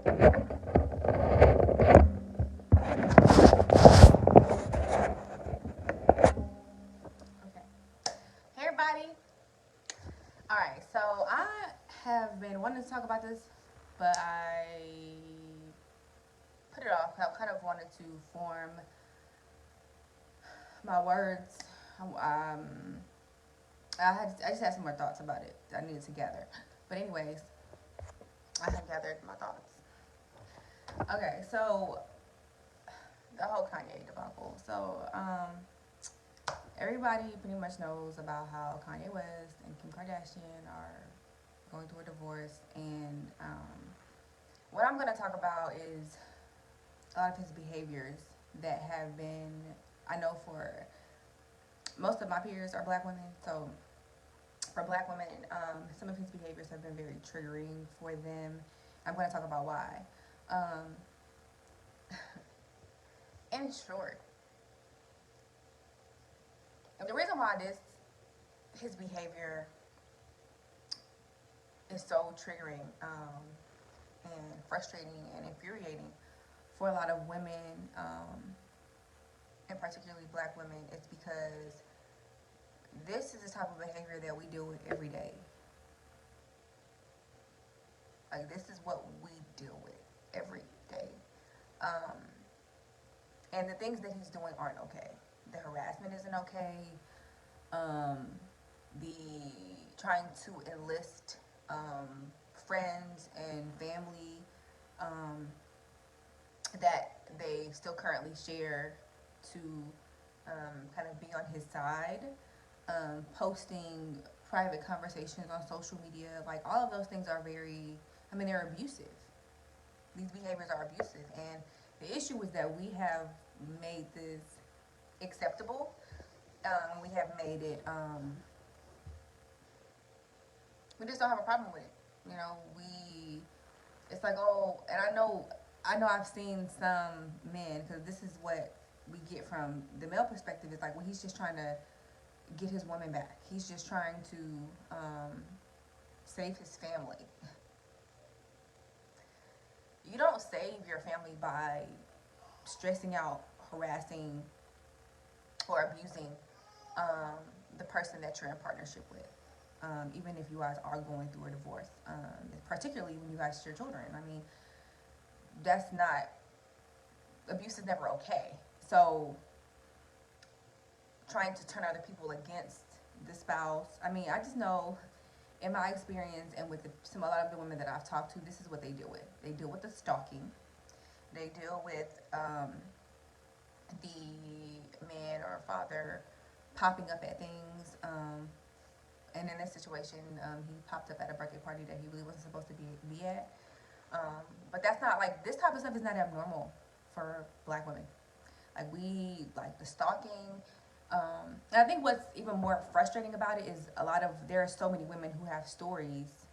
Okay. Hey everybody. All right. So I have been wanting to talk about this, but I put it off. I kind of wanted to form my words. I just had some more thoughts about it that I needed to gather. But anyways, I have gathered my thoughts. Okay. So the whole Kanye debacle. Everybody pretty much knows about how Kanye West and Kim Kardashian are going through a divorce, and what I'm going to talk about is a lot of his behaviors that have been, I know for most of my peers are black women, so for black women, some of his behaviors have been very triggering for them. I'm going to talk about why. Um, in short, the reason why his behavior is so triggering and frustrating and infuriating for a lot of women, and particularly black women, is because this is the type of behavior that we deal with every day. Like, this is what we deal with every day. Um, and the things that he's doing aren't okay. The harassment isn't okay. Um, the trying to enlist friends and family um, that they still currently share to kind of be on his side, posting private conversations on social media, like all of those things are very, I mean, they're abusive. These behaviors are abusive, and the issue is that we have made this acceptable. We have made it. We just don't have a problem with it. You know, we. It's like, oh, and I know I've seen some men, because this is what we get from the male perspective. It's like, well, he's just trying to get his woman back. He's just trying to save his family. You don't save your family by stressing out, harassing, or abusing um, the person that you're in partnership with. Even if you guys are going through a divorce, particularly when you guys share children. I mean, that's not, abuse is never okay. So, trying to turn other people against the spouse. I mean, I just know in my experience and with a lot of the women that I've talked to, this is what they deal with. They deal with the stalking. They deal with the man or father popping up at things. And in this situation, he popped up at a birthday party that he really wasn't supposed to be at. But that's not, like, this type of stuff is not abnormal for black women. Like, like the stalking. And I think what's even more frustrating about it is there are so many women who have stories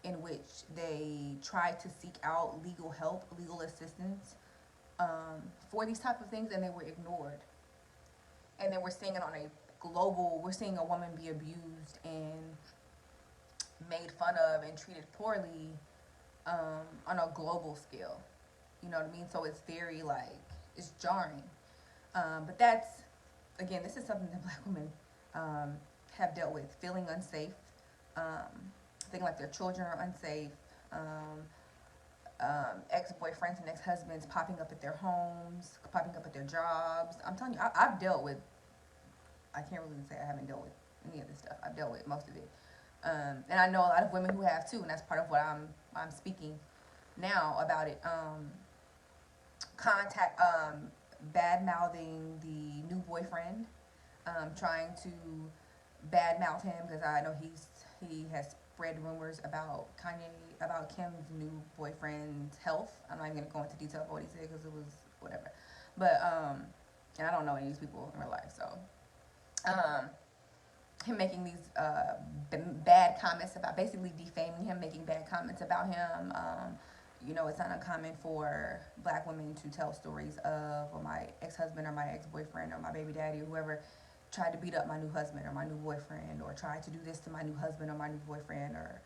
in which they try to seek out legal help, legal assistance for these type of things, and they were ignored. And then we're seeing it on a we're seeing a woman be abused and made fun of and treated poorly on a global scale. You know what I mean? So it's very, like, it's jarring. But that's, again, this is something that black women have dealt with, feeling unsafe, feeling like their children are unsafe, ex-boyfriends and ex-husbands popping up at their homes, popping up at their jobs. I'm telling you, I've dealt with, I can't really say I haven't dealt with any of this stuff. I've dealt with most of it. And I know a lot of women who have too, and that's part of what I'm speaking now about it. Contact, bad mouthing the new boyfriend, trying to bad mouth him, because I know he has spread rumors about Kim's new boyfriend's health. I'm not even gonna go into detail of what he said because it was whatever. But and I don't know any of these people in real life, so him making these bad comments about, basically defaming him, making bad comments about him. You know, it's not uncommon for black women to tell stories of, or my ex-husband or my ex-boyfriend or my baby daddy or whoever tried to beat up my new husband or my new boyfriend, or tried to do this to my new husband or my new boyfriend, or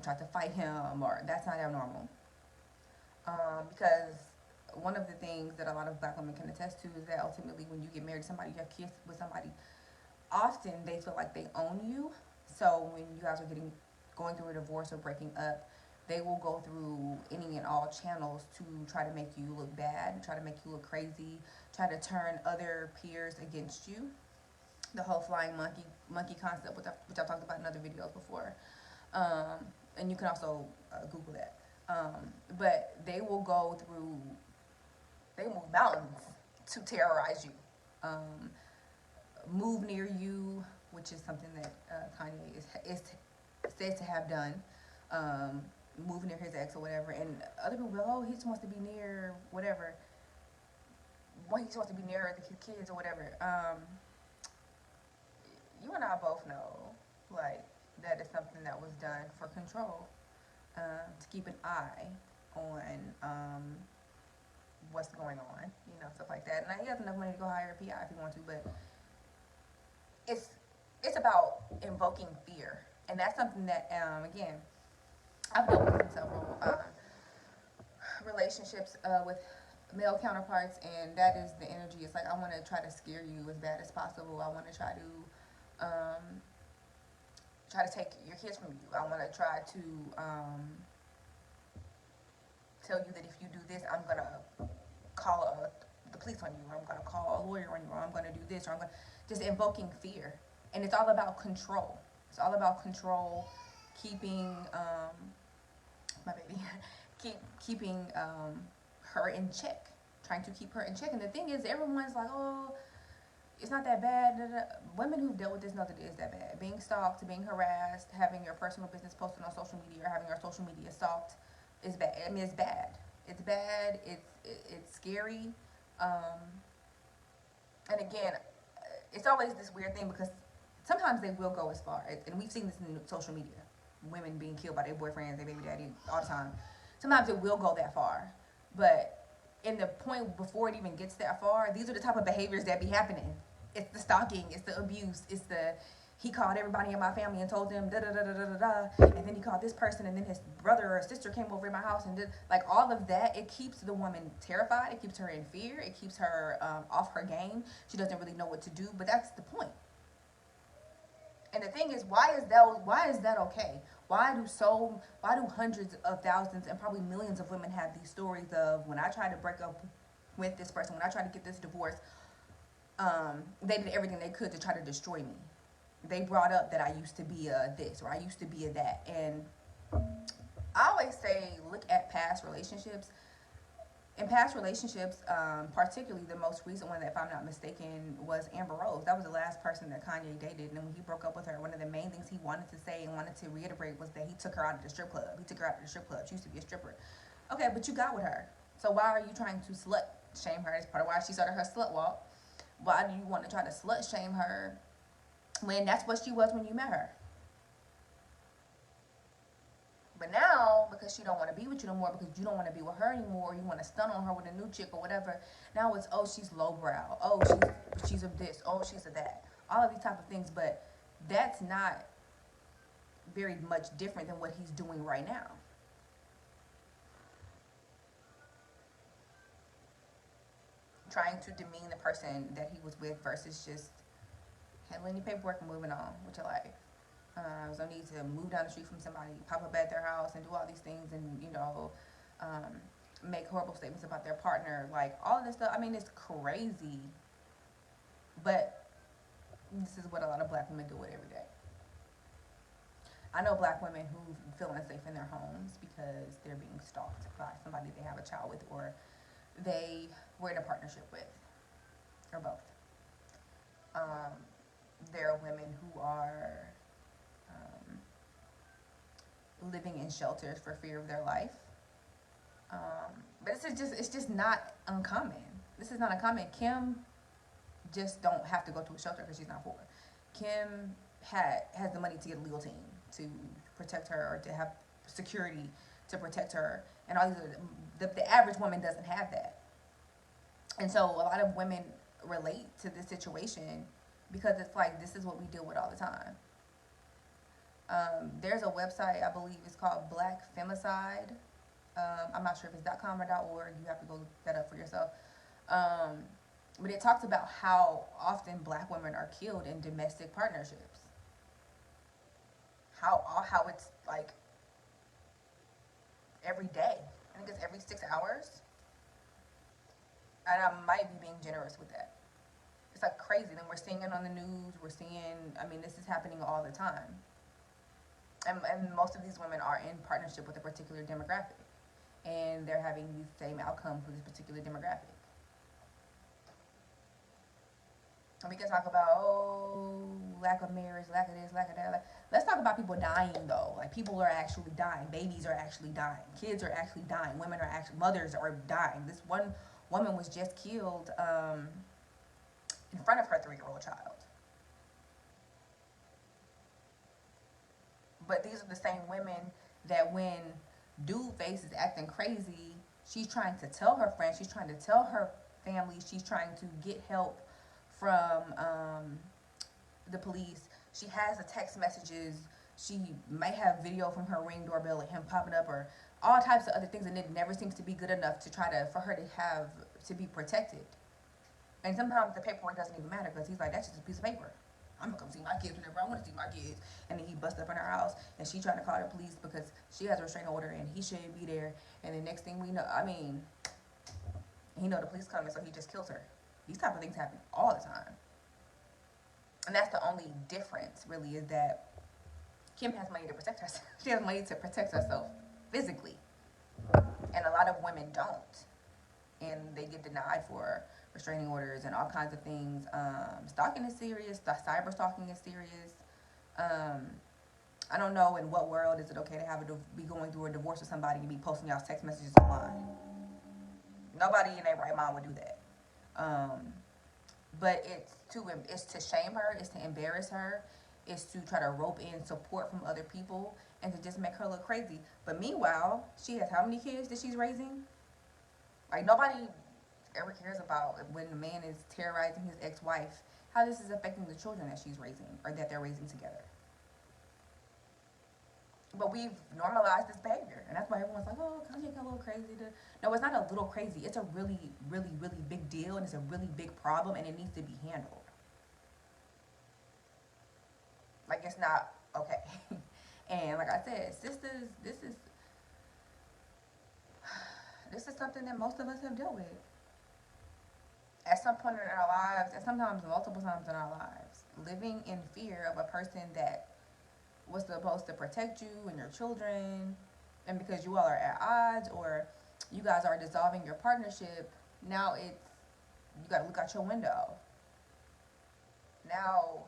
tried to fight him, or that's not abnormal. Because one of the things that a lot of black women can attest to is that ultimately when you get married to somebody, you have kids with somebody, often they feel like they own you. So when you guys are going through a divorce or breaking up, they will go through any and all channels to try to make you look bad, try to make you look crazy, try to turn other peers against you. The whole flying monkey concept, which I've talked about in other videos before, and you can also Google that. But they move mountains to terrorize you. Um, Move near you, which is something that Kanye is said to have done. Um, Move near his ex or whatever, and other people go, oh, he just wants to be near whatever. Well, he just wants to be near the kids or whatever. You and I both know, like, that is something that was done for control, to keep an eye on what's going on, stuff like that. And he has enough money to go hire a PI if he wants to, but it's it's about invoking fear, and that's something that again I've dealt with in several relationships with male counterparts, and that is the energy. It's like I want to try to scare you as bad as possible. I want to try to take your kids from you. I want to try to tell you that if you do this, I'm gonna call the police on you, or I'm gonna call a lawyer on you, or I'm gonna do this, or I'm gonna just invoking fear. And it's all about control. It's all about control, keeping my baby, keeping her in check, trying to keep her in check. And the thing is, everyone's like, oh, it's not that bad. Da, da, da. Women who've dealt with this know that it is that bad. Being stalked, being harassed, having your personal business posted on social media, or having your social media stalked is bad. I mean, it's bad. It's bad. It's scary. And again, it's always this weird thing because sometimes they will go as far, and we've seen this in social media, women being killed by their boyfriends, their baby daddy, all the time. Sometimes it will go that far, but in the point before it even gets that far, these are the type of behaviors that be happening. It's the stalking, it's the abuse, it's the he called everybody in my family and told them da da da da da da, and then he called this person, and then his brother or sister came over in my house and did like all of that. It keeps the woman terrified. It keeps her in fear. It keeps her off her game. She doesn't really know what to do. But that's the point. And the thing is, why is that? Why is that okay? Why do hundreds of thousands and probably millions of women have these stories of when I tried to break up with this person, when I tried to get this divorce, they did everything they could to try to destroy me. They brought up that I used to be a this or I used to be a that, and I always say look at past relationships. In past relationships, particularly the most recent one, that if I'm not mistaken, was Amber Rose. That was the last person that Kanye dated, and when he broke up with her, one of the main things he wanted to say and wanted to reiterate was that he took her out of the strip club. He took her out of the strip club. She used to be a stripper. Okay, but you got with her. So why are you trying to slut shame her? As part of why she started her slut walk. Why do you want to try to slut shame her when that's what she was when you met her? But now, because she don't want to be with you no more, because you don't want to be with her anymore, or you want to stun on her with a new chick or whatever, now it's, oh, she's lowbrow. Oh, she's of this. Oh, she's of that. All of these type of things, but that's not very much different than what he's doing right now. Trying to demean the person that he was with versus just handling your paperwork and moving on with your life. There's no need to move down the street from somebody, pop up at their house, and do all these things, and um, make horrible statements about their partner. Like all of this stuff. I mean, it's crazy, but this is what a lot of black women deal with every day. I know black women who feel unsafe in their homes because they're being stalked by somebody they have a child with, or they were in a partnership with, or both. Um, there are women who are living in shelters for fear of their life. But it's just not uncommon. This is not uncommon. Kim just don't have to go to a shelter because she's not poor. Kim has the money to get a legal team to protect her, or to have security to protect her, and all these other, the average woman doesn't have that. And so a lot of women relate to this situation because it's like this is what we deal with all the time. There's a website, I believe it's called Black Femicide, I'm not sure if it's .com or .org. You have to go look that up for yourself. Um, but it talks about how often black women are killed in domestic partnerships. How it's like every day. I think it's every 6 hours. And I might be being generous with that. It's like crazy. Then we're seeing it on the news. We're seeing, I mean, this is happening all the time. And most of these women are in partnership with a particular demographic. And they're having these same outcomes with this particular demographic. And we can talk about, oh, lack of marriage, lack of this, lack of that. Let's talk about people dying, though. Like, people are actually dying. Babies are actually dying. Kids are actually dying. Women are actually, mothers are dying. This one woman was just killed in front of her 3-year-old child. But these are the same women that when dude face is acting crazy, she's trying to tell her friends, she's trying to tell her family, she's trying to get help from the police. She has the text messages. She might have video from her Ring doorbell of him popping up, or all types of other things, and it never seems to be good enough to try to for her to have to be protected. And sometimes the paperwork doesn't even matter because he's like, that's just a piece of paper. I'm gonna come see my kids whenever I want to see my kids. And then he busts up in her house, and she trying to call the police because she has a restraining order and he shouldn't be there. And the next thing we know, I mean, he know the police coming, so he just kills her. These type of things happen all the time. And that's the only difference, really, is that Kim has money to protect herself. She has money to protect herself physically. And a lot of women don't. And they get denied for restraining orders and all kinds of things. Stalking is serious. Cyber stalking is serious. I don't know in what world is it okay to have be going through a divorce with somebody and be posting y'all text messages online. Nobody in their right mind would do that. But it's to shame her, it's to embarrass her, it's to try to rope in support from other people and to just make her look crazy. But meanwhile, she has how many kids that she's raising? Like, nobody ever cares about when the man is terrorizing his ex-wife, how this is affecting the children that she's raising or that they're raising together. But we've normalized this behavior, and that's why everyone's like, oh, Kanye got a little crazy. No, it's not a little crazy. It's a really, really, really big deal, and it's a really big problem, and it needs to be handled. Like, it's not okay. And like I said, sisters, this is something that most of us have dealt with at some point in our lives, and sometimes multiple times in our lives, living in fear of a person that was supposed to protect you and your children, and because you all are at odds or you guys are dissolving your partnership, now it's you got to look out your window. Now,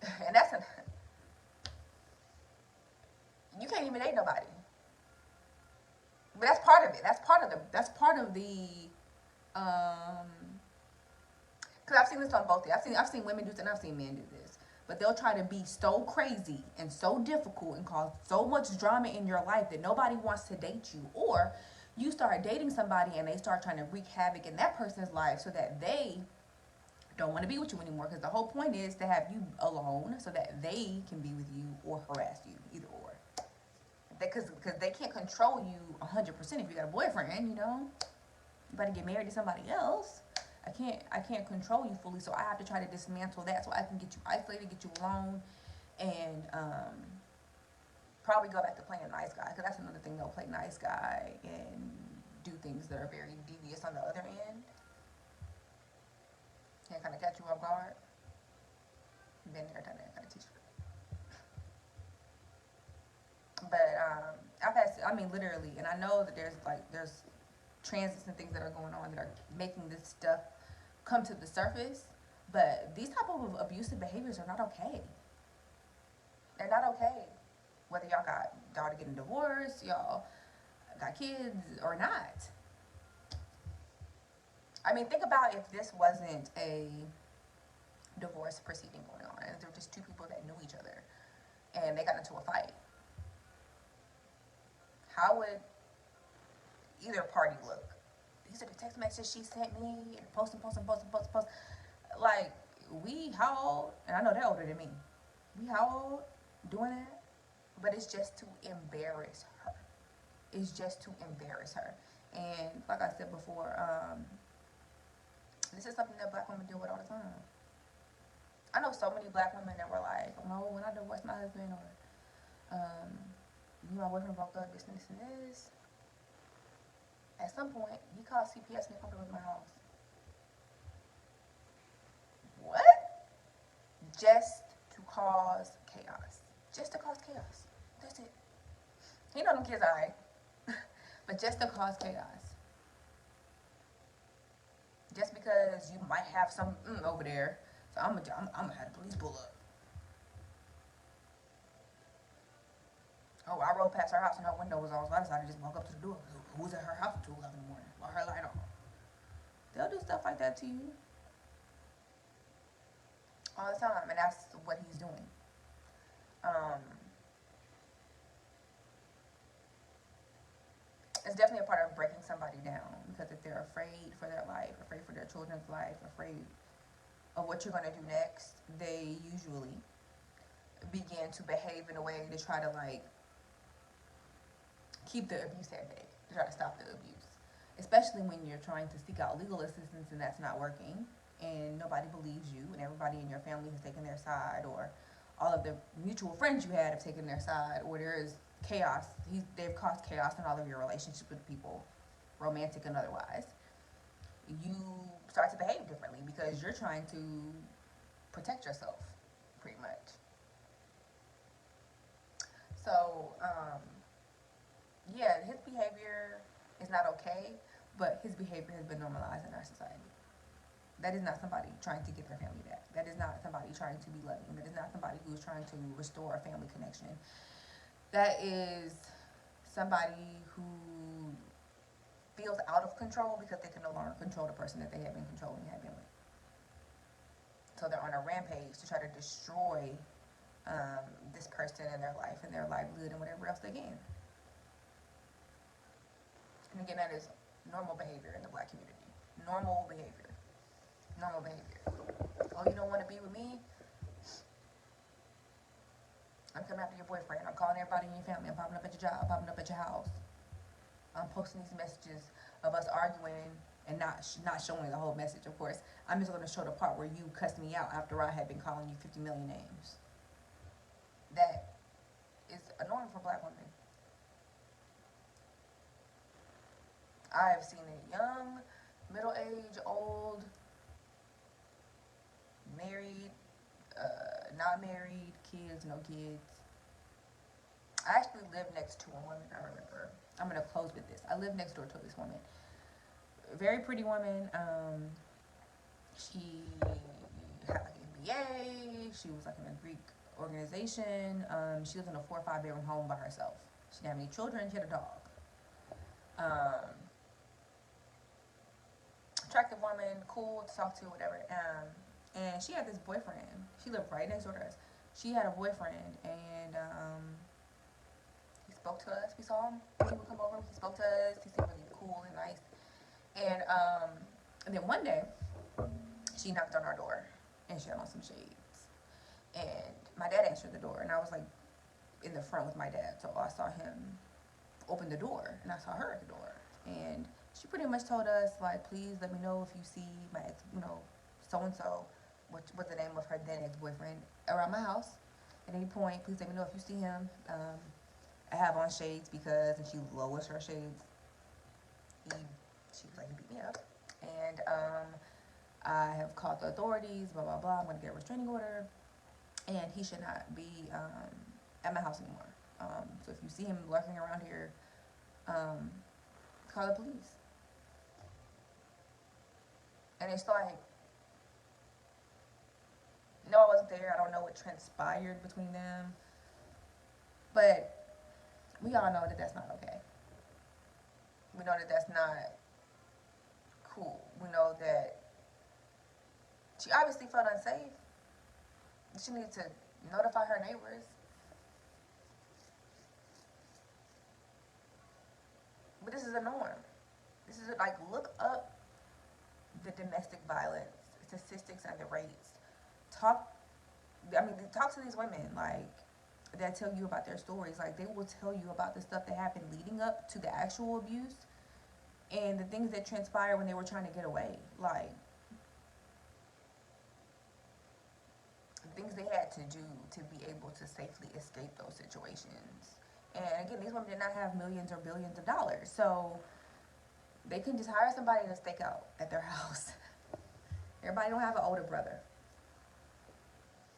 and you can't even date nobody. But that's part of it. That's part of the because I've seen this on both. I've seen women do this and I've seen men do this. But they'll try to be so crazy and so difficult and cause so much drama in your life that nobody wants to date you. Or you start dating somebody and they start trying to wreak havoc in that person's life so that they don't want to be with you anymore. Because the whole point is to have you alone so that they can be with you or harass you, either or. Because they can't control you 100% if you got a boyfriend, you know. You better get married to somebody else. I can't control you fully, so I have to try to dismantle that so I can get you isolated, get you alone, and probably go back to playing nice guy, because that's another thing, they'll play nice guy and do things that are very devious on the other end. Can kind of catch you off guard. Been there, done that kind of t-shirt. But I've had, I mean, literally, and I know that there's transits and things that are going on that are making this stuff come to the surface, but these type of abusive behaviors are not okay. They're not okay. Whether y'all got daughter getting divorced, y'all got kids or not. I mean, think about if this wasn't a divorce proceeding going on, and there were just two people that knew each other, and they got into a fight. How would either party look? These are the text messages she sent me, and post. Like, we how old? And I know they're older than me. We how old doing that? But it's just to embarrass her. is just to embarrass her. And like I said before, this is something that black women deal with all the time. I know so many black women that were like, "No, when I divorced my husband," or "Me and my boyfriend broke up, this and this and this." At some point, he called CPS and they come to my house. What? Just to cause chaos. Just to cause chaos. That's it. He know them kids alright, but just to cause chaos. Just because you might have some over there, so I'm gonna have the police pull up. Oh, I rode past her house and her window was on, so I decided to just walk up to the door. Who was at her house at 2:11 in the morning while her light on? They'll do stuff like that to you all the time, and that's what he's doing. Um, it's definitely a part of breaking somebody down because if they're afraid for their life, afraid for their children's life, afraid of what you're going to do next, they usually begin to behave in a way to try to like keep the abuse at bay, to try to stop the abuse. Especially when you're trying to seek out legal assistance and that's not working, and nobody believes you, and everybody in your family has taken their side, or all of the mutual friends you had have taken their side, or there is chaos. They've caused chaos in all of your relationships with people, romantic and otherwise. You start to behave differently because you're trying to protect yourself, pretty much. So, yeah, his behavior is not okay, but his behavior has been normalized in our society. That is not somebody trying to get their family back. That is not somebody trying to be loving. That is not somebody who is trying to restore a family connection. That is somebody who feels out of control because they can no longer control the person that they have been controlling and have been with. So they're on a rampage to try to destroy this person and their life and their livelihood and whatever else they can. And again, that is normal behavior in the black community. Normal behavior. Normal behavior. Oh, you don't want to be with me? I'm coming after your boyfriend. I'm calling everybody in your family. I'm popping up at your job. I'm popping up at your house. I'm posting these messages of us arguing and not showing the whole message, of course. I'm just going to show the part where you cussed me out after I had been calling you 50 million names. That is a norm for black women. I have seen it young, middle-aged, old, married, not married, kids, no kids. I actually live next to a woman, I remember. I'm going to close with this. I live next door to this woman. Very pretty woman. She had like an MBA. She was like in a Greek organization. She lived in a 4 or 5 bedroom home by herself. She didn't have any children. She had a dog. Attractive woman, cool to talk to, whatever. And she had this boyfriend. She lived right next door to us. She had a boyfriend, and he spoke to us. We saw him. He would come over. He spoke to us. He seemed really cool and nice. And then one day, she knocked on our door, and she had on some shades. And my dad answered the door, and I was like in the front with my dad, so I saw him open the door, and I saw her at the door, and she pretty much told us like, please let me know if you see my ex, so and so, which was the name of her then ex-boyfriend, around my house at any point. Please let me know if you see him. I have on shades because, and she lowers her shades. She was like, he beat me up, and I have called the authorities. Blah blah blah. I'm gonna get a restraining order, and he should not be at my house anymore. So if you see him lurking around here, call the police. And it's like, no, I wasn't there. I don't know what transpired between them, but we all know that that's not okay. We know that that's not cool. We know that she obviously felt unsafe. She needed to notify her neighbors. But this is a norm. This is like, look up the domestic violence statistics and the rates. Talk to these women. Like, that tell you about their stories. Like, they will tell you about the stuff that happened leading up to the actual abuse and the things that transpired when they were trying to get away. Like, things they had to do to be able to safely escape those situations. And again, these women did not have millions or billions of dollars, so they couldn't just hire somebody to stake out at their house. Everybody don't have an older brother.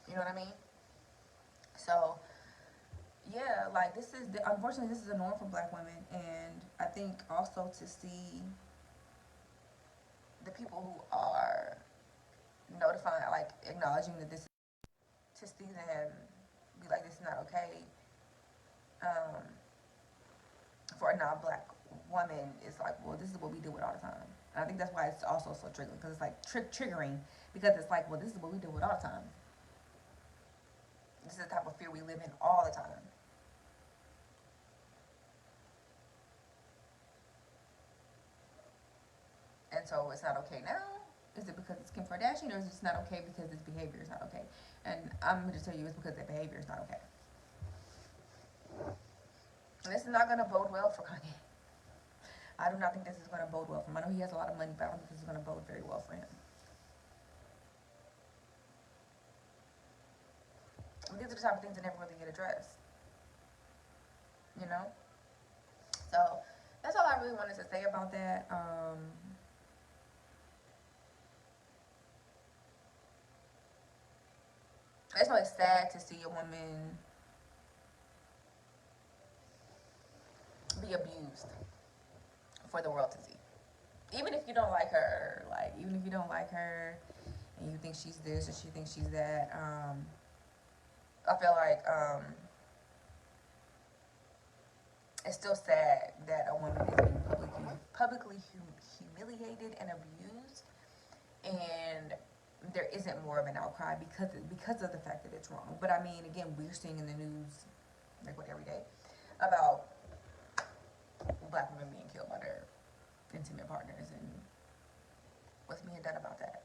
You know what I mean? So yeah, like, this is unfortunately this is a norm for Black women, and I think also to see the people who are notifying, like, acknowledging that this, to see them be like, this is not okay. Um, for a non-Black woman, it's like, well, this is what we deal with all the time. And I think that's why it's also so triggering, because it's like triggering, because it's like, well, this is what we deal with all the time. This is the type of fear we live in all the time. And so it's not okay now. Is it because it's Kim Kardashian, or is it just not okay because this behavior is not okay? And I'm going to tell you it's because their behavior is not okay. And this is not going to bode well for Kanye. I do not think this is going to bode well for him. I know he has a lot of money, but I don't think this is going to bode very well for him. These are the type of things that never really get addressed. You know? So that's all I really wanted to say about that. It's really sad to see a woman be abused for the world to see. Even if you don't like her, like, even if you don't like her and you think she's this or she thinks she's that, I feel like it's still sad that a woman is being publicly humiliated and abused, and there isn't more of an outcry because of the fact that it's wrong. But I mean, again, we're seeing in the news, like, what, every day, about Black women being killed by their intimate partners, and what's being done about that.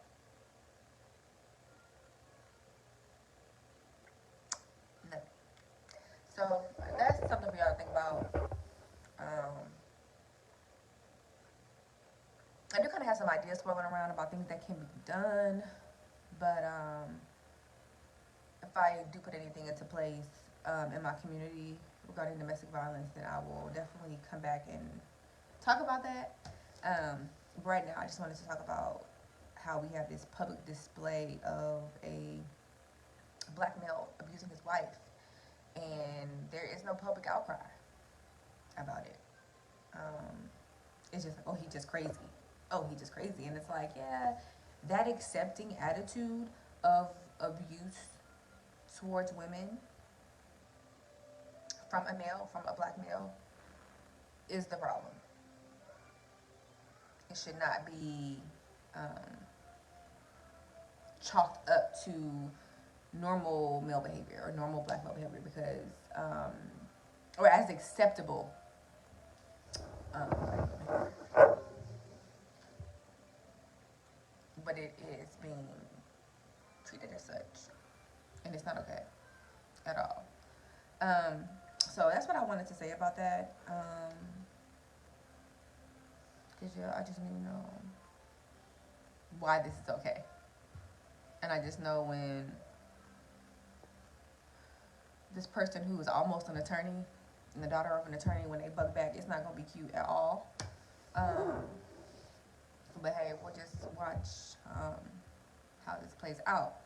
No. So that's something for y'all to think about. I do kind of have some ideas swirling around about things that can be done, but if I do put anything into place in my community regarding domestic violence, then I will definitely come back and talk about that. Right now, I just wanted to talk about how we have this public display of a Black male abusing his wife, and there is no public outcry about it. It's just like, oh, he's just crazy. Oh, he's just crazy. And it's like, yeah, that accepting attitude of abuse towards women from a male, from a Black male, is the problem. It should not be chalked up to normal male behavior or normal Black male behavior, because or as acceptable but it is being treated as such, and it's not okay at all. So that's what I wanted to say about that. Because yeah, I just need to know why this is okay. And I just know when this person who is almost an attorney and the daughter of an attorney, when they bug back, it's not going to be cute at all. But hey, we'll just watch how this plays out.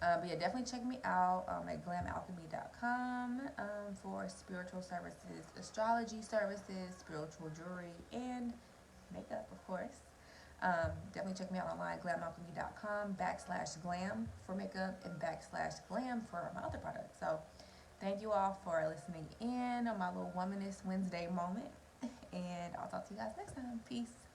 But yeah, definitely check me out at glamalchemy.com for spiritual services, astrology services, spiritual jewelry, and makeup, of course. Definitely check me out online, glamalchemy.com/glam for makeup and /glam for my other products. So thank you all for listening in on my little Womanist Wednesday moment. And I'll talk to you guys next time. Peace.